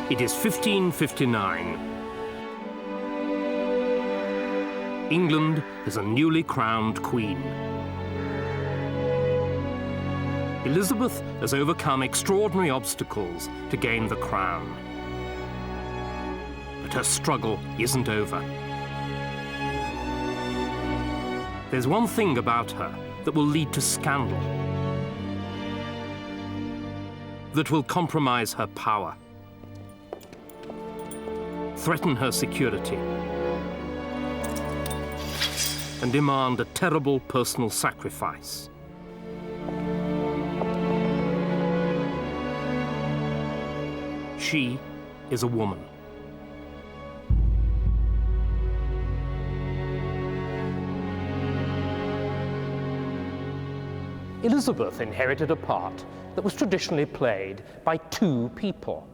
It is 1559. England has a newly crowned queen. Elizabeth has overcome extraordinary obstacles to gain the crown. But her struggle isn't over. There's one thing about her that will lead to scandal, that will compromise her power, threaten her security, and demand a terrible personal sacrifice. She is a woman. Elizabeth inherited a part that was traditionally played by two people,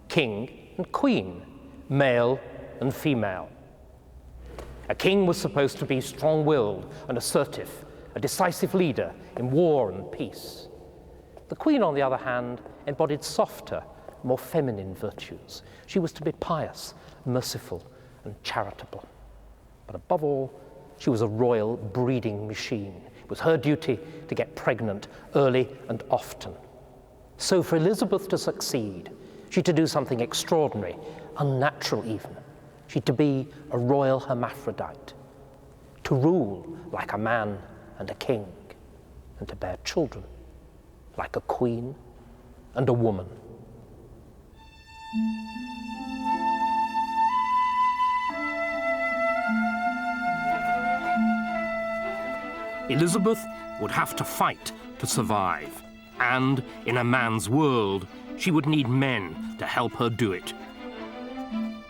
king and queen, male and female. A king was supposed to be strong-willed and assertive, a decisive leader in war and peace. The queen, on the other hand, embodied softer, more feminine virtues. She was to be pious, merciful, and charitable. But above all, she was a royal breeding machine. It was her duty to get pregnant early and often. So for Elizabeth to succeed, she had to do something extraordinary, unnatural even. She had to be a royal hermaphrodite, to rule like a man and a king, and to bear children like a queen and a woman. Elizabeth would have to fight to survive, and in a man's world, she would need men to help her do it.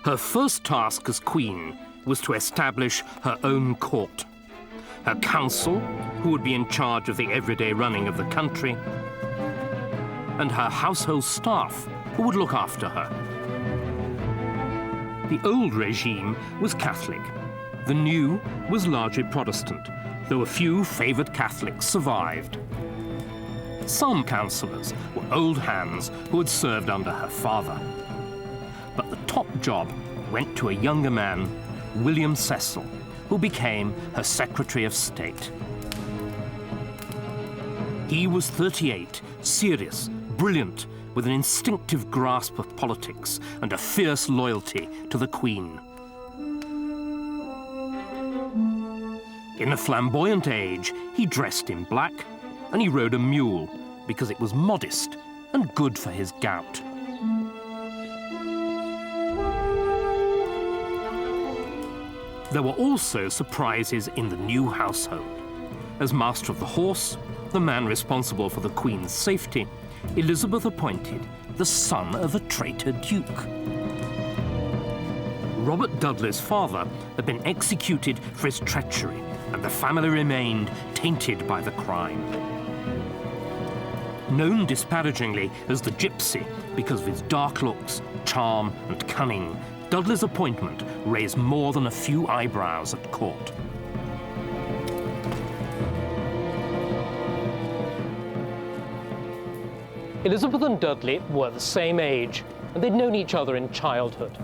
Her first task as queen was to establish her own court, her council, who would be in charge of the everyday running of the country, and her household staff, who would look after her. The old regime was Catholic. The new was largely Protestant, though a few favoured Catholics survived. Some councillors were old hands who had served under her father. But the top job went to a younger man, William Cecil, who became her Secretary of State. He was 38, serious, brilliant, with an instinctive grasp of politics and a fierce loyalty to the Queen. In a flamboyant age, he dressed in black, and he rode a mule because it was modest and good for his gout. There were also surprises in the new household. As Master of the Horse, the man responsible for the Queen's safety, Elizabeth appointed the son of a traitor duke. Robert Dudley's father had been executed for his treachery, and the family remained tainted by the crime. Known disparagingly as the Gypsy because of his dark looks, charm, and cunning, Dudley's appointment raised more than a few eyebrows at court. Elizabeth and Dudley were the same age, and they'd known each other in childhood.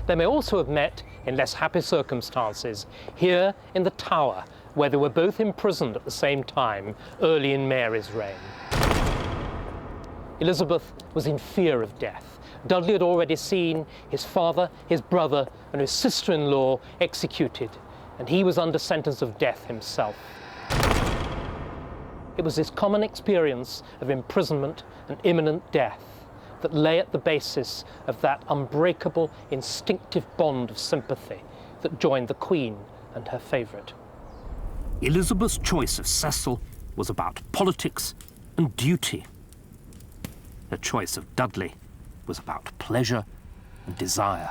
They may also have met in less happy circumstances here in the Tower, where they were both imprisoned at the same time early in Mary's reign. Elizabeth was in fear of death. Dudley had already seen his father, his brother, and his sister-in-law executed, and he was under sentence of death himself. It was this common experience of imprisonment and imminent death that lay at the basis of that unbreakable, instinctive bond of sympathy that joined the Queen and her favourite. Elizabeth's choice of Cecil was about politics and duty. Her choice of Dudley was about pleasure and desire.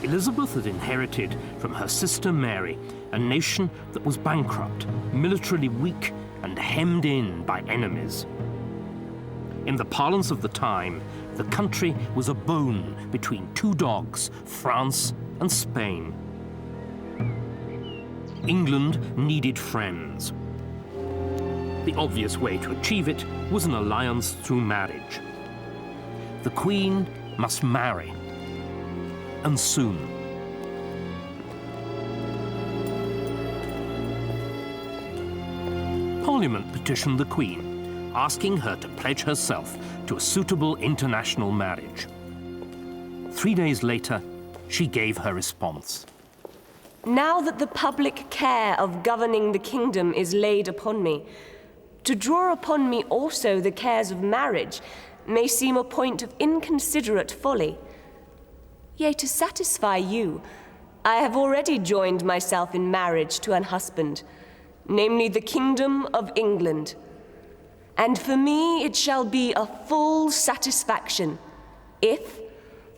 Elizabeth had inherited from her sister Mary a nation that was bankrupt, militarily weak, and hemmed in by enemies. In the parlance of the time, The country was a bone between two dogs, France and Spain. England needed friends. The obvious way to achieve it was an alliance through marriage. The Queen must marry, and soon. Parliament petitioned the Queen, asking her to pledge herself to a suitable international marriage. 3 days later, she gave her response. Now that the public care of governing the kingdom is laid upon me, to draw upon me also the cares of marriage may seem a point of inconsiderate folly. Yea, to satisfy you, I have already joined myself in marriage to an husband, namely the kingdom of England. And for me it shall be a full satisfaction, if,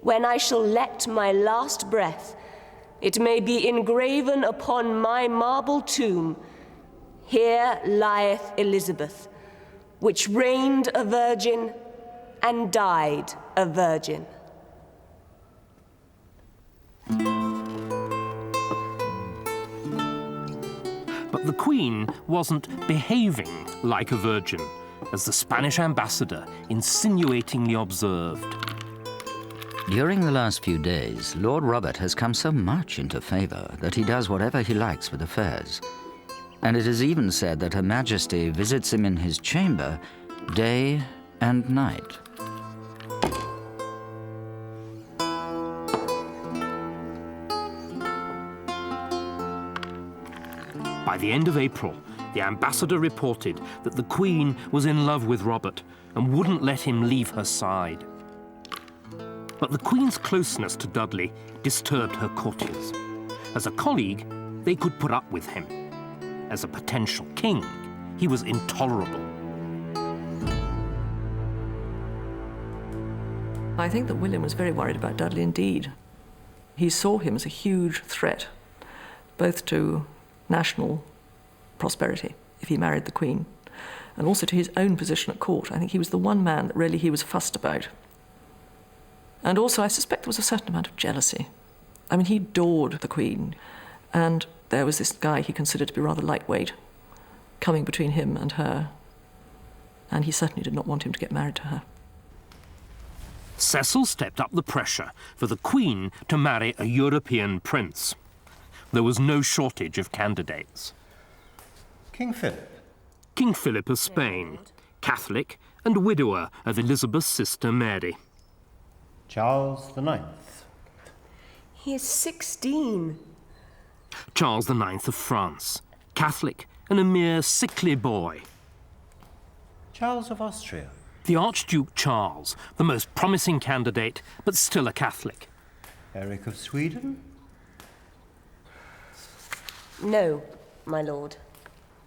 when I shall let my last breath, it may be engraven upon my marble tomb, "Here lieth Elizabeth, which reigned a virgin and died a virgin." But the Queen wasn't behaving like a virgin, as the Spanish ambassador insinuatingly observed. During the last few days, Lord Robert has come so much into favour that he does whatever he likes with affairs. And it is even said that Her Majesty visits him in his chamber day and night. By the end of April, the ambassador reported that the Queen was in love with Robert and wouldn't let him leave her side. But the Queen's closeness to Dudley disturbed her courtiers. As a colleague, they could put up with him. As a potential king, he was intolerable. I think that William was very worried about Dudley indeed. He saw him as a huge threat, both to national prosperity, if he married the Queen, and also to his own position at court. I think he was the one man that really he was fussed about. And also, I suspect there was a certain amount of jealousy. I mean, he adored the Queen, and there was this guy he considered to be rather lightweight coming between him and her, and he certainly did not want him to get married to her. Cecil stepped up the pressure for the Queen to marry a European prince. There was no shortage of candidates. King Philip. King Philip of Spain, Catholic and widower of Elizabeth's sister Mary. Charles IX. He is 16. Charles IX of France, Catholic and a mere sickly boy. Charles of Austria. The Archduke Charles, the most promising candidate, but still a Catholic. Eric of Sweden. No, my lord.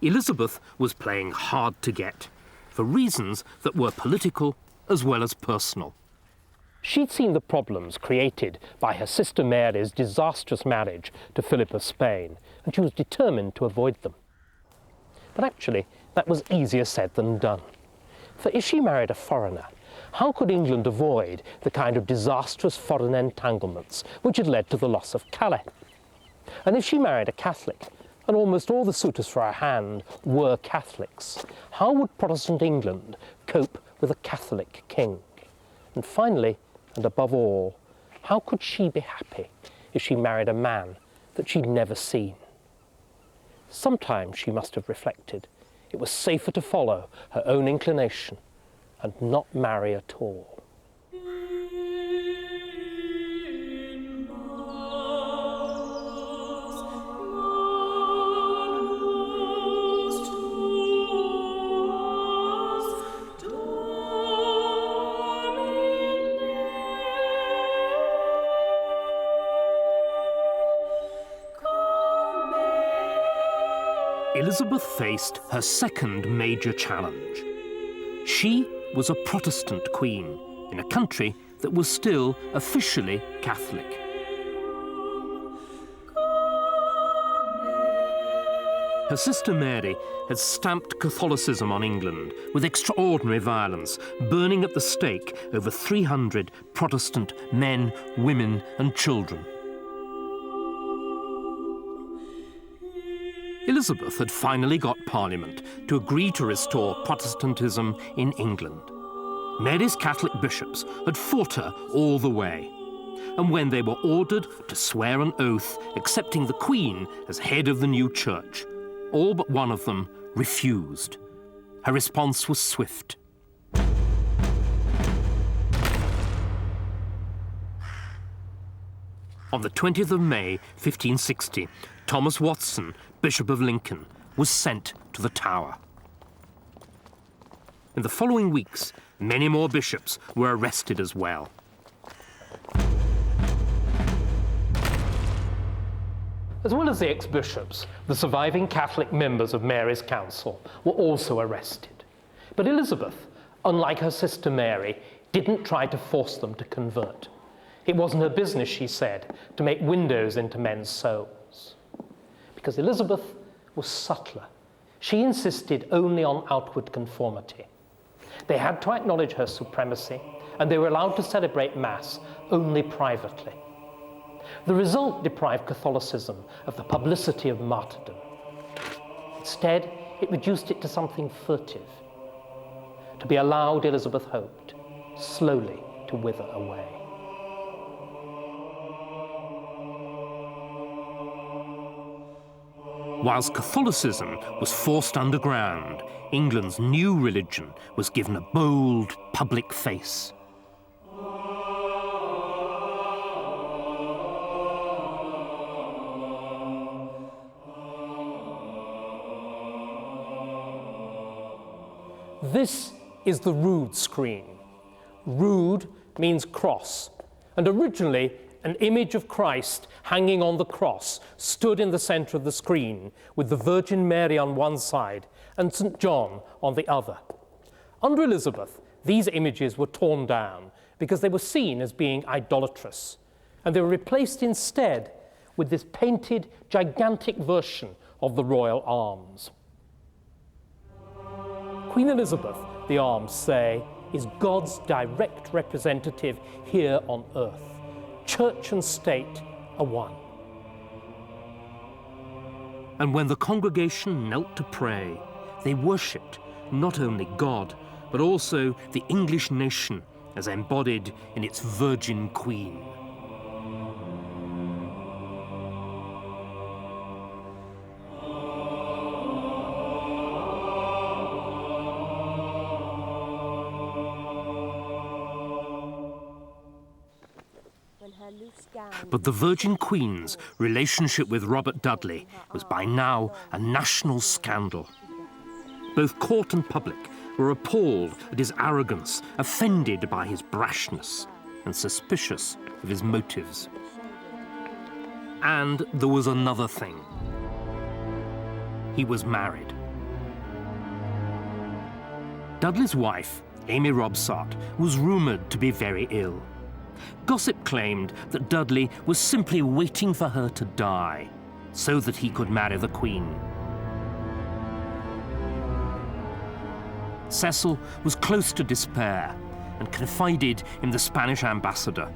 Elizabeth was playing hard to get, for reasons that were political as well as personal. She'd seen the problems created by her sister Mary's disastrous marriage to Philip of Spain, and she was determined to avoid them. But actually, that was easier said than done. For if she married a foreigner, how could England avoid the kind of disastrous foreign entanglements which had led to the loss of Calais? And if she married a Catholic, and almost all the suitors for her hand were Catholics, how would Protestant England cope with a Catholic king? And finally, and above all, how could she be happy if she married a man that she'd never seen? Sometimes she must have reflected it was safer to follow her own inclination and not marry at all. Elizabeth faced her second major challenge. She was a Protestant queen in a country that was still officially Catholic. Her sister Mary had stamped Catholicism on England with extraordinary violence, burning at the stake over 300 Protestant men, women and children. Elizabeth had finally got Parliament to agree to restore Protestantism in England. Mary's Catholic bishops had fought her all the way, and when they were ordered to swear an oath accepting the Queen as head of the new church, all but one of them refused. Her response was swift. On the 20th of May, 1560, Thomas Watson, Bishop of Lincoln, was sent to the Tower. In the following weeks, many more bishops were arrested as well. As well as the ex-bishops, the surviving Catholic members of Mary's council were also arrested. But Elizabeth, unlike her sister Mary, didn't try to force them to convert. It wasn't her business, she said, to make windows into men's souls. Because Elizabeth was subtler. She insisted only on outward conformity. They had to acknowledge her supremacy, and they were allowed to celebrate Mass only privately. The result deprived Catholicism of the publicity of martyrdom. Instead, it reduced it to something furtive, to be allowed, Elizabeth hoped, slowly to wither away. Whilst Catholicism was forced underground, England's new religion was given a bold public face. This is the rood screen. Rood means cross, and originally an image of Christ hanging on the cross stood in the center of the screen with the Virgin Mary on one side and St. John on the other. Under Elizabeth, these images were torn down because they were seen as being idolatrous, and they were replaced instead with this painted, gigantic version of the royal arms. Queen Elizabeth, the arms say, is God's direct representative here on earth. Church and state are one. And when the congregation knelt to pray, they worshipped not only God, but also the English nation as embodied in its Virgin Queen. But the Virgin Queen's relationship with Robert Dudley was by now a national scandal. Both court and public were appalled at his arrogance, offended by his brashness, and suspicious of his motives. And there was another thing. He was married. Dudley's wife, Amy Robsart, was rumoured to be very ill. Gossip claimed that Dudley was simply waiting for her to die so that he could marry the Queen. Cecil was close to despair and confided in the Spanish ambassador.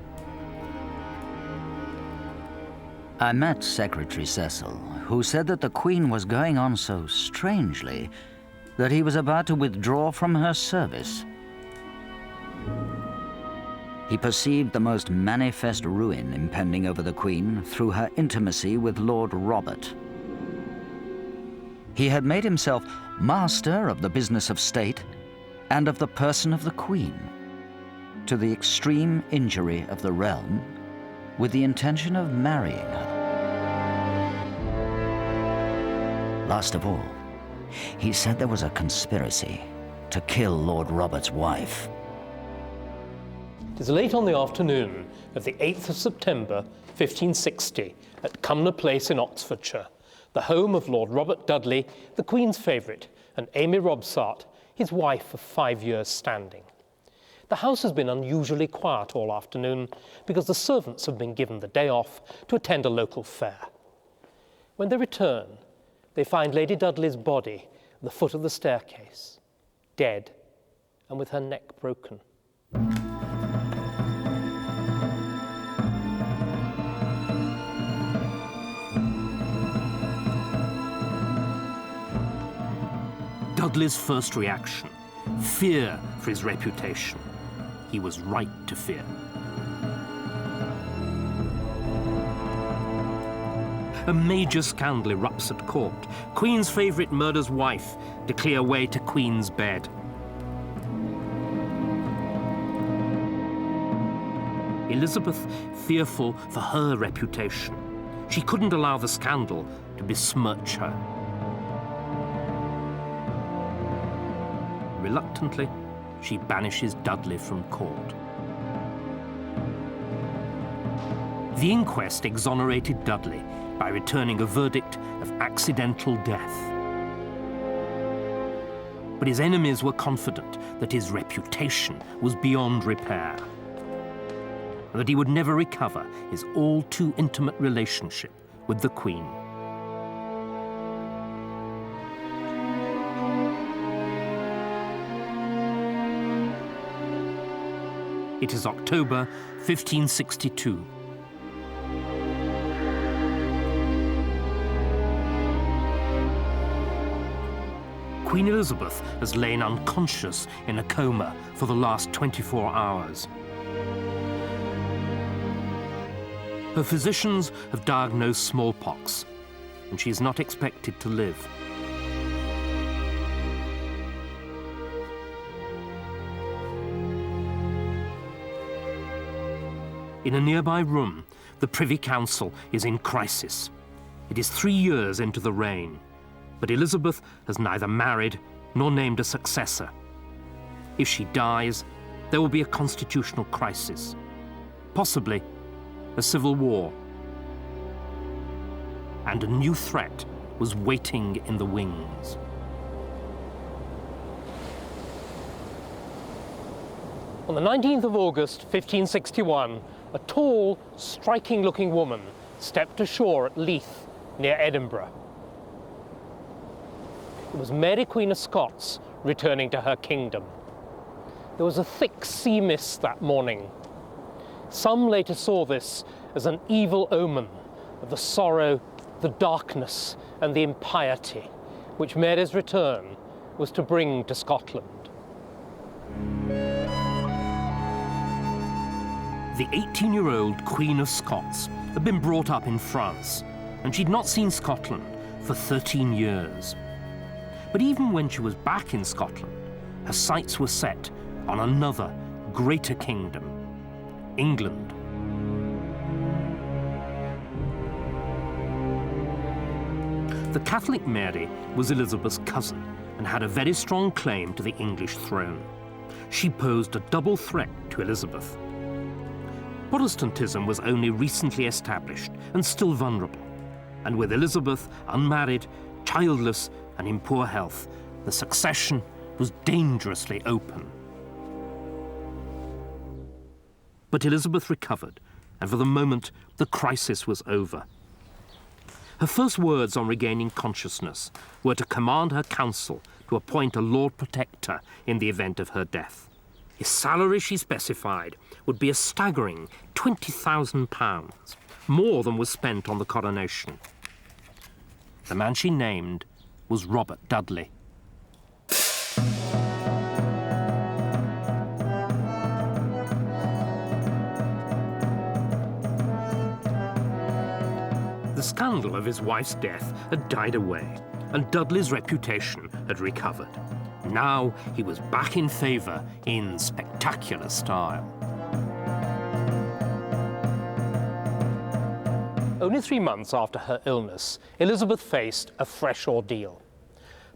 I met Secretary Cecil, who said that the Queen was going on so strangely that he was about to withdraw from her service. He perceived the most manifest ruin impending over the Queen through her intimacy with Lord Robert. He had made himself master of the business of state and of the person of the Queen, to the extreme injury of the realm, with the intention of marrying her. Last of all, he said there was a conspiracy to kill Lord Robert's wife. It is late on the afternoon of the 8th of September, 1560, at Cumnor Place in Oxfordshire, the home of Lord Robert Dudley, the Queen's favourite, and Amy Robsart, his wife of 5 years' standing. The house has been unusually quiet all afternoon because the servants have been given the day off to attend a local fair. When they return, they find Lady Dudley's body at the foot of the staircase, dead and with her neck broken. Dudley's first reaction, fear for his reputation. He was right to fear. A major scandal erupts at court. Queen's favourite murder's wife to clear way to Queen's bed. Elizabeth, fearful for her reputation. She couldn't allow the scandal to besmirch her. Reluctantly, she banishes Dudley from court. The inquest exonerated Dudley by returning a verdict of accidental death. But his enemies were confident that his reputation was beyond repair, and that he would never recover his all-too intimate relationship with the Queen. It is October 1562. Queen Elizabeth has lain unconscious in a coma for the last 24 hours. Her physicians have diagnosed smallpox, and she is not expected to live. In a nearby room, the Privy Council is in crisis. It is 3 years into the reign, but Elizabeth has neither married nor named a successor. If she dies, there will be a constitutional crisis, possibly a civil war. And a new threat was waiting in the wings. On the 19th of August, 1561, a tall, striking-looking woman stepped ashore at Leith, near Edinburgh. It was Mary, Queen of Scots, returning to her kingdom. There was a thick sea mist that morning. Some later saw this as an evil omen of the sorrow, the darkness, and the impiety which Mary's return was to bring to Scotland. The 18-year-old Queen of Scots had been brought up in France, and she'd not seen Scotland for 13 years. But even when she was back in Scotland, her sights were set on another, greater kingdom, England. The Catholic Mary was Elizabeth's cousin and had a very strong claim to the English throne. She posed a double threat to Elizabeth. Protestantism was only recently established and still vulnerable, and with Elizabeth unmarried, childless, and in poor health, the succession was dangerously open. But Elizabeth recovered, and for the moment, the crisis was over. Her first words on regaining consciousness were to command her council to appoint a Lord Protector in the event of her death. His salary, she specified, would be a staggering £20,000, more than was spent on the coronation. The man she named was Robert Dudley. The scandal of his wife's death had died away, and Dudley's reputation had recovered. Now he was back in favour in spectacular style. Only 3 months after her illness, Elizabeth faced a fresh ordeal.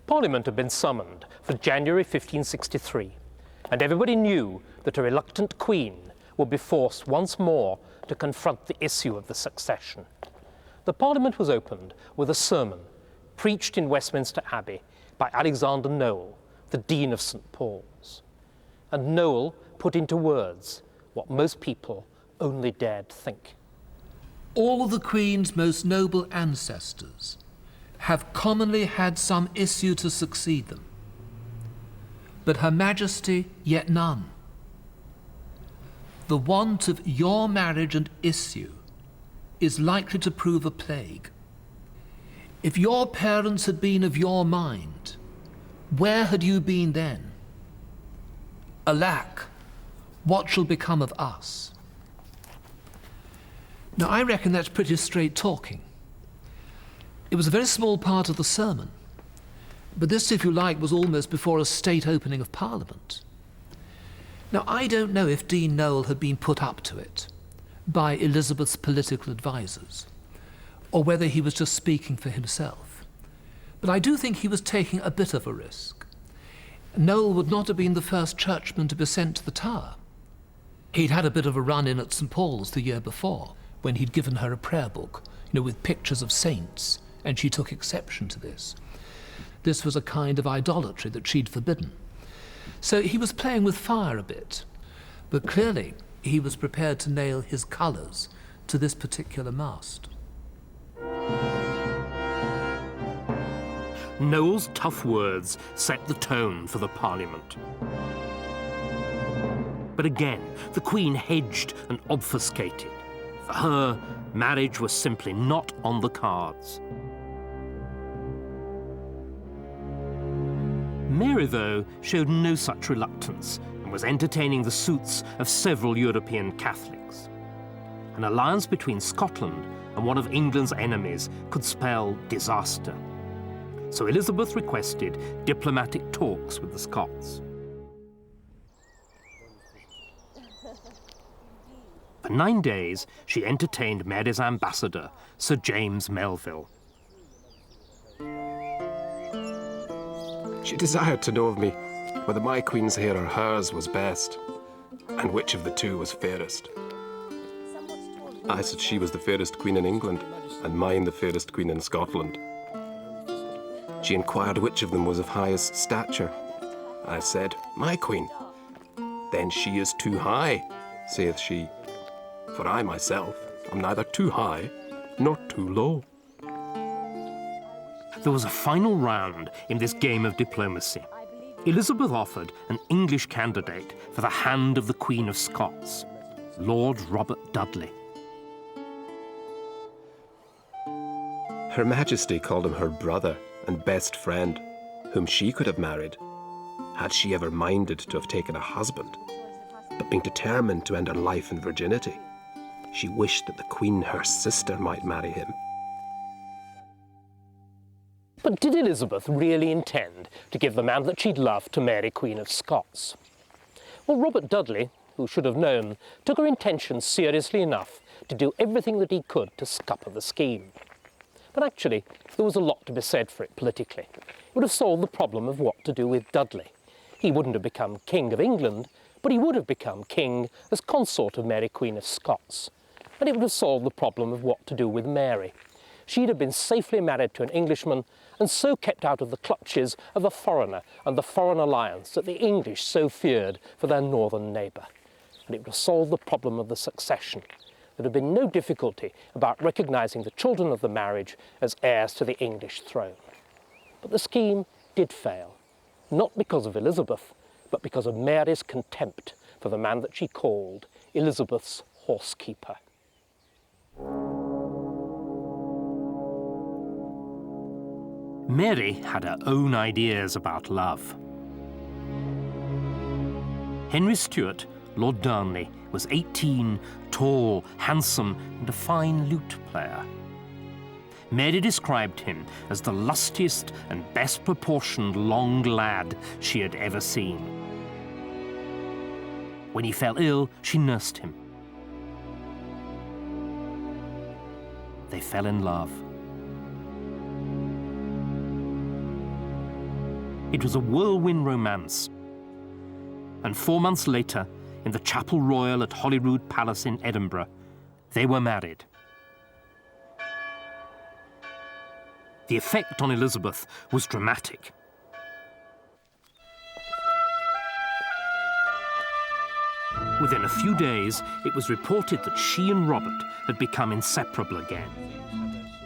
Parliament had been summoned for January 1563, and everybody knew that a reluctant queen would be forced once more to confront the issue of the succession. The Parliament was opened with a sermon preached in Westminster Abbey by Alexander Noel, the Dean of St. Paul's. And Noel put into words what most people only dared think. All the Queen's most noble ancestors, have commonly had some issue to succeed them, but Her Majesty yet none. The want of your marriage and issue is likely to prove a plague. If your parents had been of your mind, where had you been then? Alack, what shall become of us? Now, I reckon that's pretty straight talking. It was a very small part of the sermon, but this, if you like, was almost before a state opening of Parliament. Now, I don't know if Dean Noel had been put up to it by Elizabeth's political advisers, or whether he was just speaking for himself. But I do think he was taking a bit of a risk. Noel would not have been the first churchman to be sent to the Tower. He'd had a bit of a run-in at St. Paul's the year before, when he'd given her a prayer book, with pictures of saints, and she took exception to this. This was a kind of idolatry that she'd forbidden. So he was playing with fire a bit, but clearly he was prepared to nail his colours to this particular mast. Noel's tough words set the tone for the Parliament. But again, the Queen hedged and obfuscated. For her, marriage was simply not on the cards. Mary, though, showed no such reluctance and was entertaining the suits of several European Catholics. An alliance between Scotland and one of England's enemies could spell disaster. So Elizabeth requested diplomatic talks with the Scots. For 9 days, she entertained Mary's ambassador, Sir James Melville. She desired to know of me whether my queen's hair or hers was best, and which of the two was fairest. I said she was the fairest queen in England, and mine the fairest queen in Scotland. She inquired which of them was of highest stature. I said, my queen. Then she is too high, saith she. For I myself am neither too high nor too low. There was a final round in this game of diplomacy. Elizabeth offered an English candidate for the hand of the Queen of Scots, Lord Robert Dudley. Her Majesty called him her brother and best friend, whom she could have married, had she ever minded to have taken a husband. But being determined to end her life in virginity, she wished that the Queen, her sister, might marry him. But did Elizabeth really intend to give the man that she'd loved to Mary, Queen of Scots? Well, Robert Dudley, who should have known, took her intentions seriously enough to do everything that he could to scupper the scheme. But actually, there was a lot to be said for it politically. It would have solved the problem of what to do with Dudley. He wouldn't have become King of England, but he would have become king as consort of Mary, Queen of Scots. And it would have solved the problem of what to do with Mary. She'd have been safely married to an Englishman and so kept out of the clutches of a foreigner and the foreign alliance that the English so feared for their northern neighbour. And it would have solved the problem of the succession. There would have been no difficulty about recognising the children of the marriage as heirs to the English throne. But the scheme did fail, not because of Elizabeth, but because of Mary's contempt for the man that she called Elizabeth's horsekeeper. Mary had her own ideas about love. Henry Stuart, Lord Darnley, was 18, tall, handsome, and a fine lute player. Mary described him as the lustiest and best proportioned long lad she had ever seen. When he fell ill, she nursed him. They fell in love. It was a whirlwind romance. And 4 months later, in the Chapel Royal at Holyrood Palace in Edinburgh, they were married. The effect on Elizabeth was dramatic. Within a few days, it was reported that she and Robert had become inseparable again.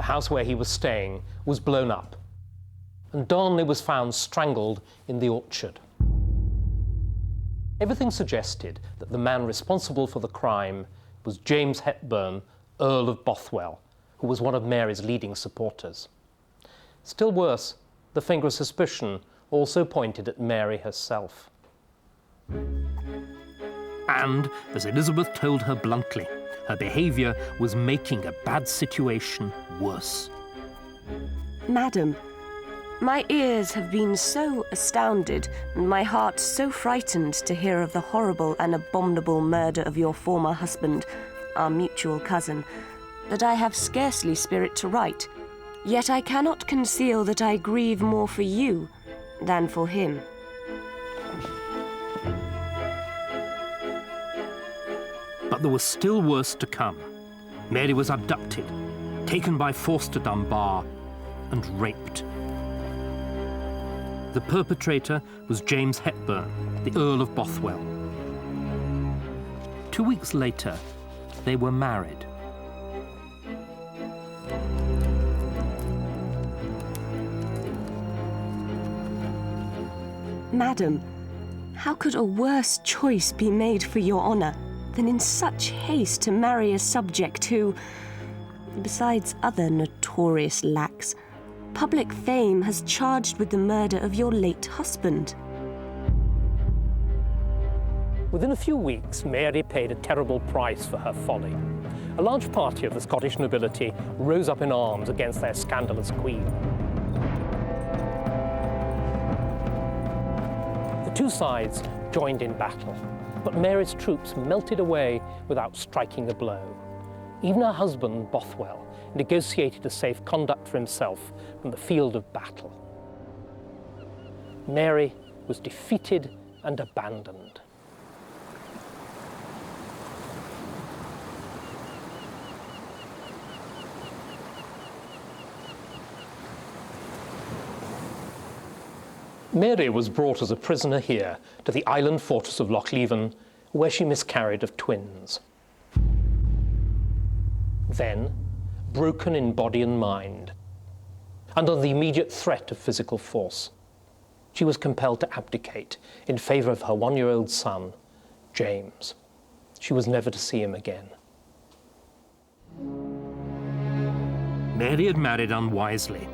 the house where he was staying, was blown up, and Darnley was found strangled in the orchard. Everything suggested that the man responsible for the crime was James Hepburn, Earl of Bothwell, who was one of Mary's leading supporters. Still worse, the finger of suspicion also pointed at Mary herself. And, as Elizabeth told her bluntly, her behaviour was making a bad situation worse. Madam, my ears have been so astounded and my heart so frightened to hear of the horrible and abominable murder of your former husband, our mutual cousin, that I have scarcely spirit to write. Yet I cannot conceal that I grieve more for you than for him. But there was still worse to come. Mary was abducted, taken by force to Dunbar, and raped. The perpetrator was James Hepburn, the Earl of Bothwell. 2 weeks later, they were married. Madam, how could a worse choice be made for your honour than in such haste to marry a subject who, besides other notorious lacks, public fame has charged with the murder of your late husband? Within a few weeks, Mary paid a terrible price for her folly. A large party of the Scottish nobility rose up in arms against their scandalous queen. The two sides joined in battle, but Mary's troops melted away without striking a blow. Even her husband, Bothwell, negotiated a safe conduct for himself from the field of battle. Mary was defeated and abandoned. Mary was brought as a prisoner here to the island fortress of Lochleven, where she miscarried of twins. Then, broken in body and mind, and under the immediate threat of physical force, she was compelled to abdicate in favour of her one-year-old son, James. She was never to see him again. Mary had married unwisely,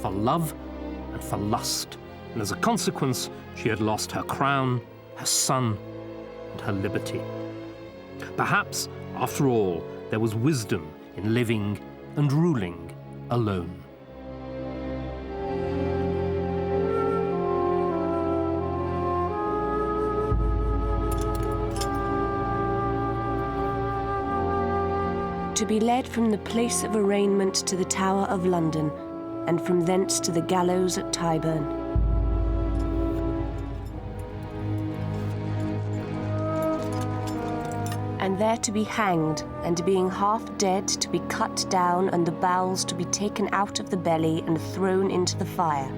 for love and for lust, and as a consequence, she had lost her crown, her son, and her liberty. Perhaps, after all, there was wisdom in living and ruling alone. To be led from the place of arraignment to the Tower of London, and from thence to the gallows at Tyburn. And there to be hanged, and being half dead, to be cut down, and the bowels to be taken out of the belly and thrown into the fire.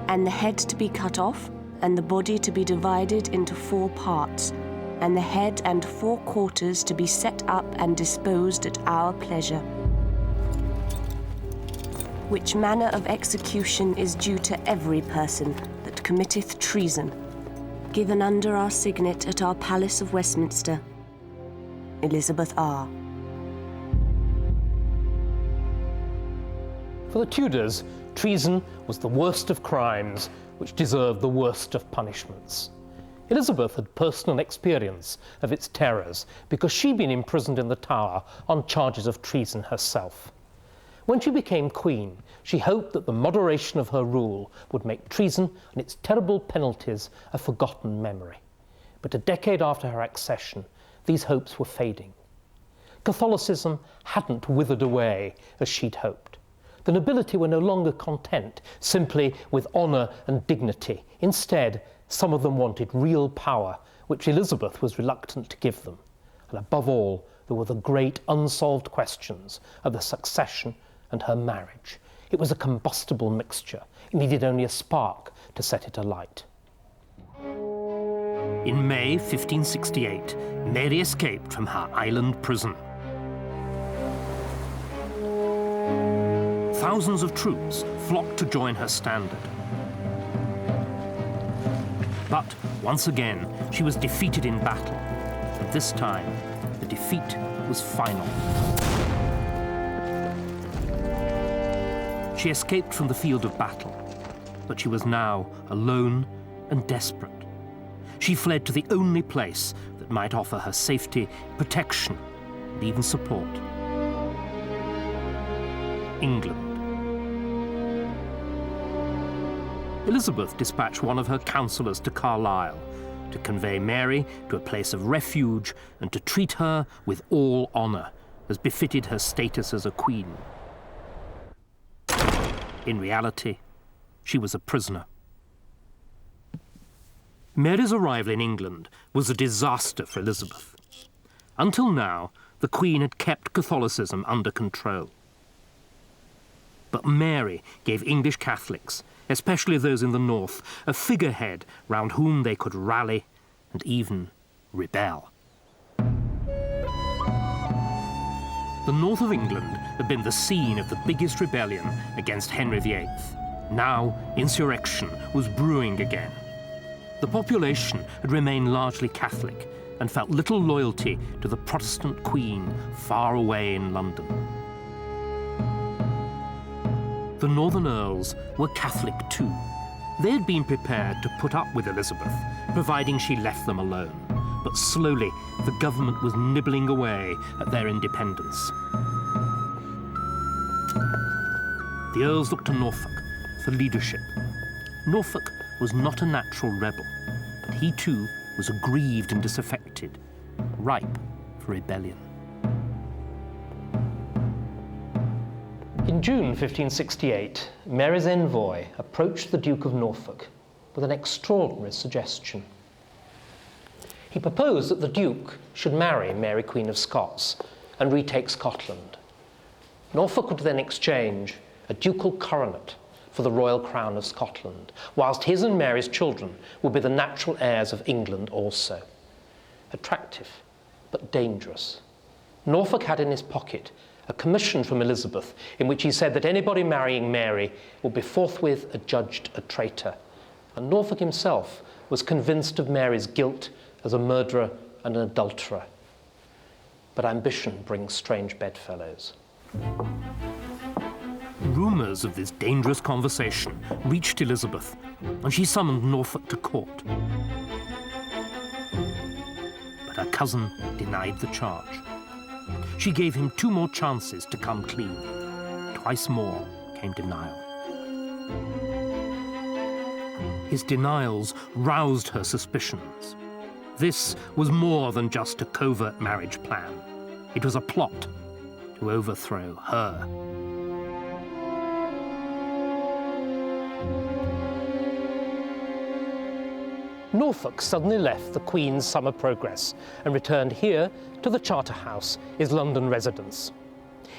And the head to be cut off, and the body to be divided into 4 parts, and the head and 4 quarters to be set up and disposed at our pleasure. Which manner of execution is due to every person that committeth treason, given under our signet at our Palace of Westminster, Elizabeth R. For the Tudors, treason was the worst of crimes, which deserved the worst of punishments. Elizabeth had personal experience of its terrors because she'd been imprisoned in the Tower on charges of treason herself. When she became queen, she hoped that the moderation of her rule would make treason and its terrible penalties a forgotten memory. But a decade after her accession, these hopes were fading. Catholicism hadn't withered away as she'd hoped. The nobility were no longer content simply with honour and dignity. Instead, some of them wanted real power, which Elizabeth was reluctant to give them. And above all, there were the great unsolved questions of the succession and her marriage. It was a combustible mixture. It needed only a spark to set it alight. In May 1568, Mary escaped from her island prison. Thousands of troops flocked to join her standard. But once again, she was defeated in battle. And this time, the defeat was final. She escaped from the field of battle, but she was now alone and desperate. She fled to the only place that might offer her safety, protection, and even support: England. Elizabeth dispatched one of her counsellors to Carlisle to convey Mary to a place of refuge and to treat her with all honour, as befitted her status as a queen. In reality, she was a prisoner. Mary's arrival in England was a disaster for Elizabeth. Until now, the Queen had kept Catholicism under control. But Mary gave English Catholics, especially those in the north, a figurehead round whom they could rally and even rebel. The north of England had been the scene of the biggest rebellion against Henry VIII. Now, insurrection was brewing again. The population had remained largely Catholic and felt little loyalty to the Protestant Queen far away in London. The northern earls were Catholic too. They had been prepared to put up with Elizabeth, providing she left them alone. But slowly, the government was nibbling away at their independence. The earls looked to Norfolk for leadership. Norfolk was not a natural rebel, but he too was aggrieved and disaffected, ripe for rebellion. In June 1568, Mary's envoy approached the Duke of Norfolk with an extraordinary suggestion. He proposed that the Duke should marry Mary, Queen of Scots, and retake Scotland. Norfolk would then exchange a ducal coronet for the royal crown of Scotland, whilst his and Mary's children would be the natural heirs of England also. Attractive, but dangerous. Norfolk had in his pocket a commission from Elizabeth in which he said that anybody marrying Mary would be forthwith adjudged a traitor. And Norfolk himself was convinced of Mary's guilt as a murderer and an adulterer. But ambition brings strange bedfellows. Rumours of this dangerous conversation reached Elizabeth, and she summoned Norfolk to court. But her cousin denied the charge. She gave him 2 more chances to come clean. Twice more came denial. His denials roused her suspicions. This was more than just a covert marriage plan. It was a plot to overthrow her. Norfolk suddenly left the Queen's summer progress and returned here to the Charterhouse, his London residence.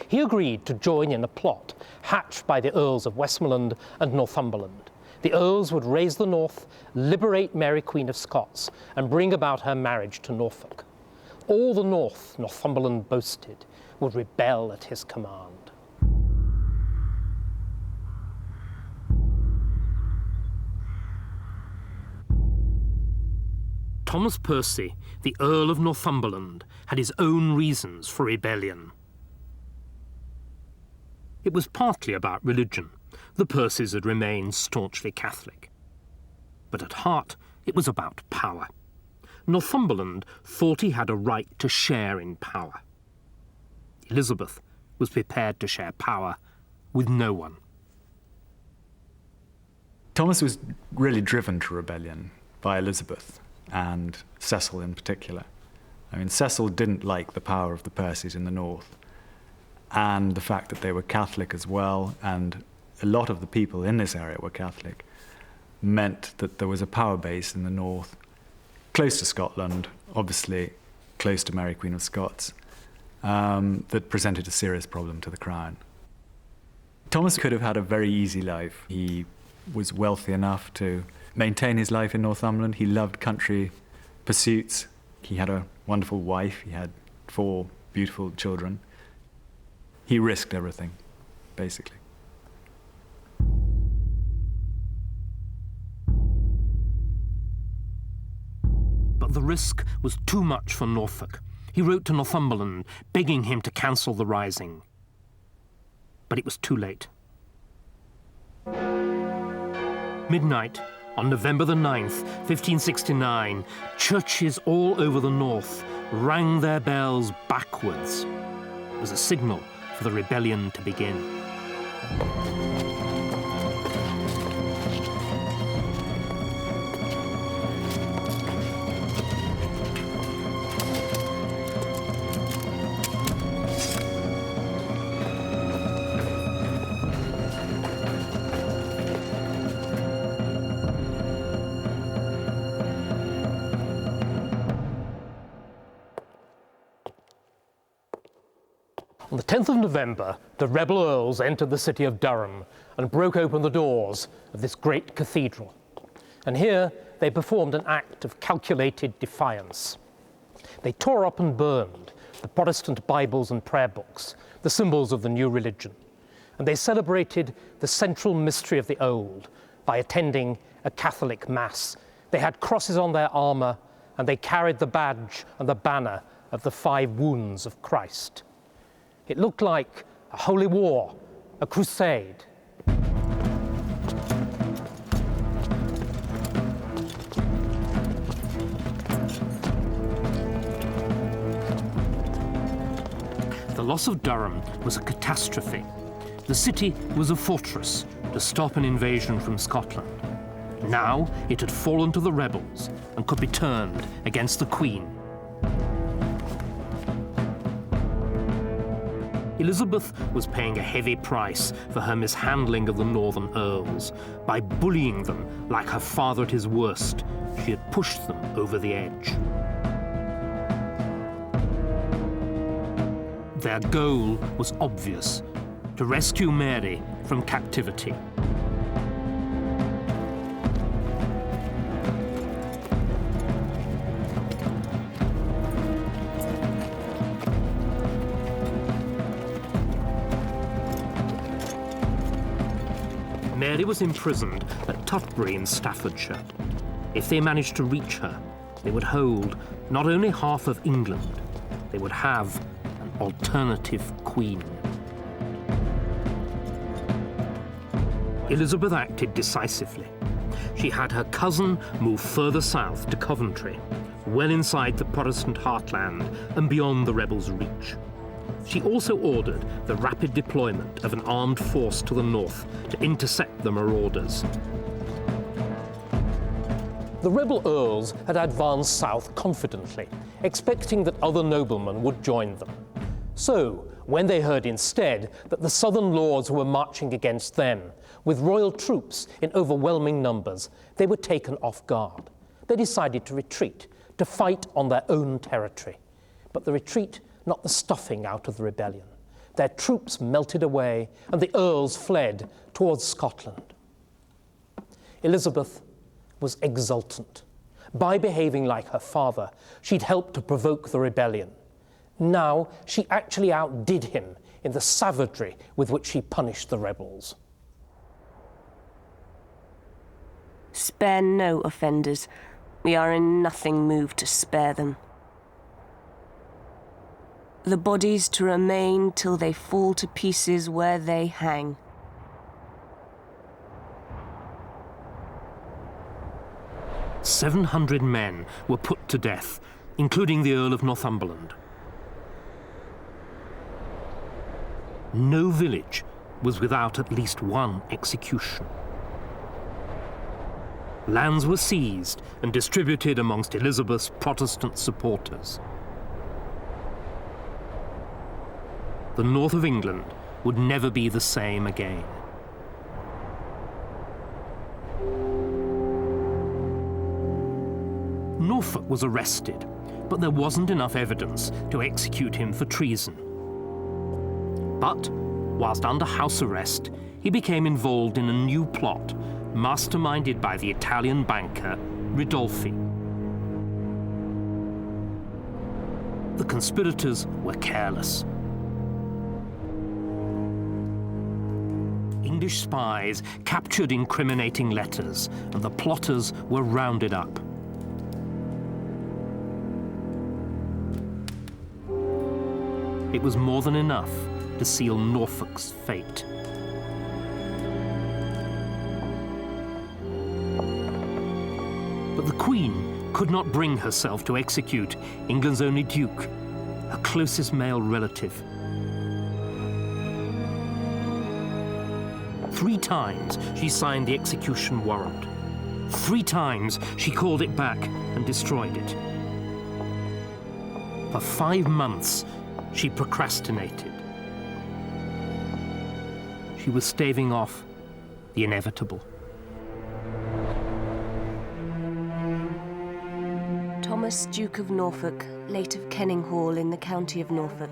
He agreed to join in a plot hatched by the Earls of Westmoreland and Northumberland. The Earls would raise the north, liberate Mary, Queen of Scots, and bring about her marriage to Norfolk. All the north Northumberland boasted would rebel at his command. Thomas Percy, the Earl of Northumberland, had his own reasons for rebellion. It was partly about religion. The Percys had remained staunchly Catholic. But at heart, it was about power. Northumberland thought he had a right to share in power. Elizabeth was prepared to share power with no one. Thomas was really driven to rebellion by Elizabeth, and Cecil in particular. I mean, Cecil didn't like the power of the Percys in the north, and the fact that they were Catholic as well, and a lot of the people in this area were Catholic, meant that there was a power base in the north, close to Scotland, obviously close to Mary, Queen of Scots, that presented a serious problem to the crown. Thomas could have had a very easy life. He was wealthy enough to maintain his life in Northumberland. He loved country pursuits. He had a wonderful wife. He had 4 beautiful children. He risked everything, basically. But the risk was too much for Norfolk. He wrote to Northumberland, begging him to cancel the rising. But it was too late. Midnight, on November the 9th, 1569, churches all over the north rang their bells backwards. It was a signal for the rebellion to begin. On the 10th of November, the rebel earls entered the city of Durham and broke open the doors of this great cathedral. And here they performed an act of calculated defiance. They tore up and burned the Protestant Bibles and prayer books, the symbols of the new religion. And they celebrated the central mystery of the old by attending a Catholic mass. They had crosses on their armor, and they carried the badge and the banner of the 5 wounds of Christ. It looked like a holy war, a crusade. The loss of Durham was a catastrophe. The city was a fortress to stop an invasion from Scotland. Now it had fallen to the rebels and could be turned against the Queen. Elizabeth was paying a heavy price for her mishandling of the northern earls. By bullying them like her father at his worst, she had pushed them over the edge. Their goal was obvious: to rescue Mary from captivity. Mary was imprisoned at Tutbury in Staffordshire. If they managed to reach her, they would hold not only half of England, they would have an alternative queen. Elizabeth acted decisively. She had her cousin move further south to Coventry, well inside the Protestant heartland and beyond the rebels' reach. She also ordered the rapid deployment of an armed force to the north to intercept the marauders. The rebel earls had advanced south confidently, expecting that other noblemen would join them. So, when they heard instead that the southern lords were marching against them, with royal troops in overwhelming numbers, they were taken off guard. They decided to retreat, to fight on their own territory. But the retreat knocked the stuffing out of the rebellion. Their troops melted away, and the earls fled towards Scotland. Elizabeth was exultant. By behaving like her father, she'd helped to provoke the rebellion. Now she actually outdid him in the savagery with which she punished the rebels. Spare no offenders. We are in nothing moved to spare them. The bodies to remain till they fall to pieces where they hang. "700 men were put to death, including the Earl of Northumberland. No village was without at least one execution. Lands were seized and distributed amongst Elizabeth's Protestant supporters. The north of England would never be the same again. Norfolk was arrested, but there wasn't enough evidence to execute him for treason. But, whilst under house arrest, he became involved in a new plot, masterminded by the Italian banker Ridolfi. the conspirators were careless. English spies captured incriminating letters, and the plotters were rounded up. It was more than enough to seal Norfolk's fate. But the Queen could not bring herself to execute England's only duke, her closest male relative. 3 times she signed the execution warrant. 3 times she called it back and destroyed it. For 5 months, she procrastinated. She was staving off the inevitable. Thomas, Duke of Norfolk, late of Kenninghall in the county of Norfolk,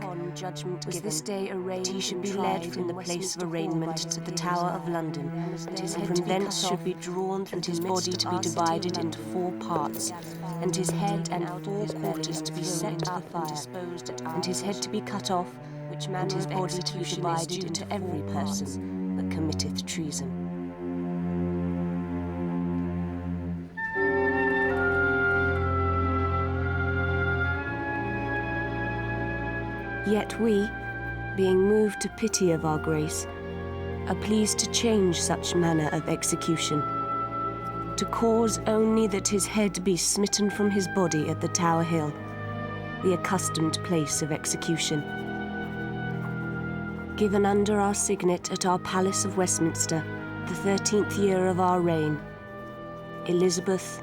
was this day arraigned he should be led from the place of arraignment to the Tower of London, and from thence should be drawn and his body to be divided into 4 parts, and his head and 4 quarters to be set up and disposed, and his head to be cut off, and his body to be divided into every person that committeth treason. Yet we, being moved to pity of our grace, are pleased to change such manner of execution, to cause only that his head be smitten from his body at the Tower Hill, the accustomed place of execution. Given under our signet at our Palace of Westminster, the 13th year of our reign, Elizabeth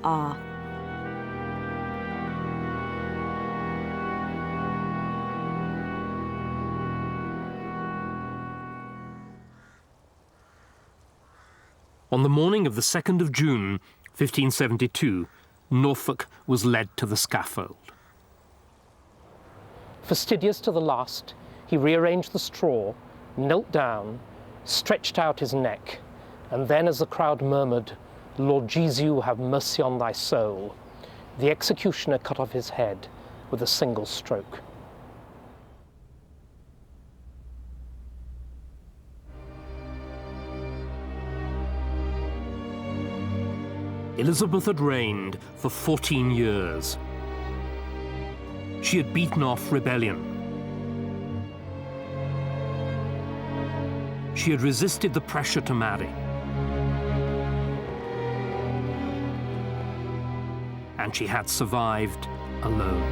R. On the morning of the 2nd of June, 1572, Norfolk was led to the scaffold. Fastidious to the last, he rearranged the straw, knelt down, stretched out his neck, and then as the crowd murmured, "Lord Jesu, have mercy on thy soul," the executioner cut off his head with a single stroke. Elizabeth had reigned for 14 years. She had beaten off rebellion. She had resisted the pressure to marry. And she had survived alone.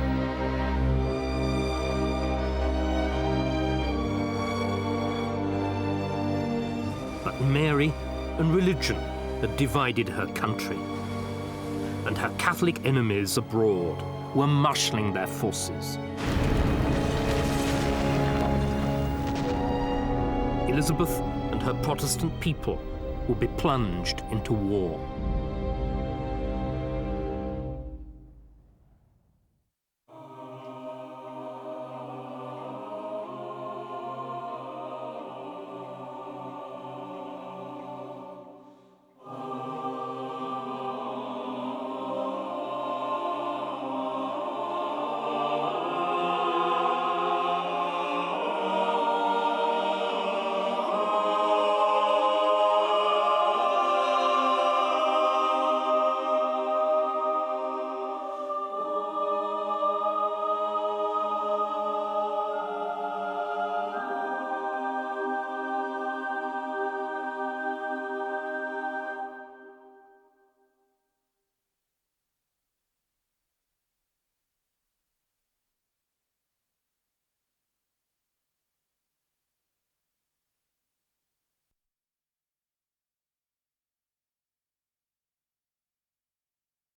But Mary and religion had divided her country, and her Catholic enemies abroad were marshalling their forces. Elizabeth and her Protestant people would be plunged into war.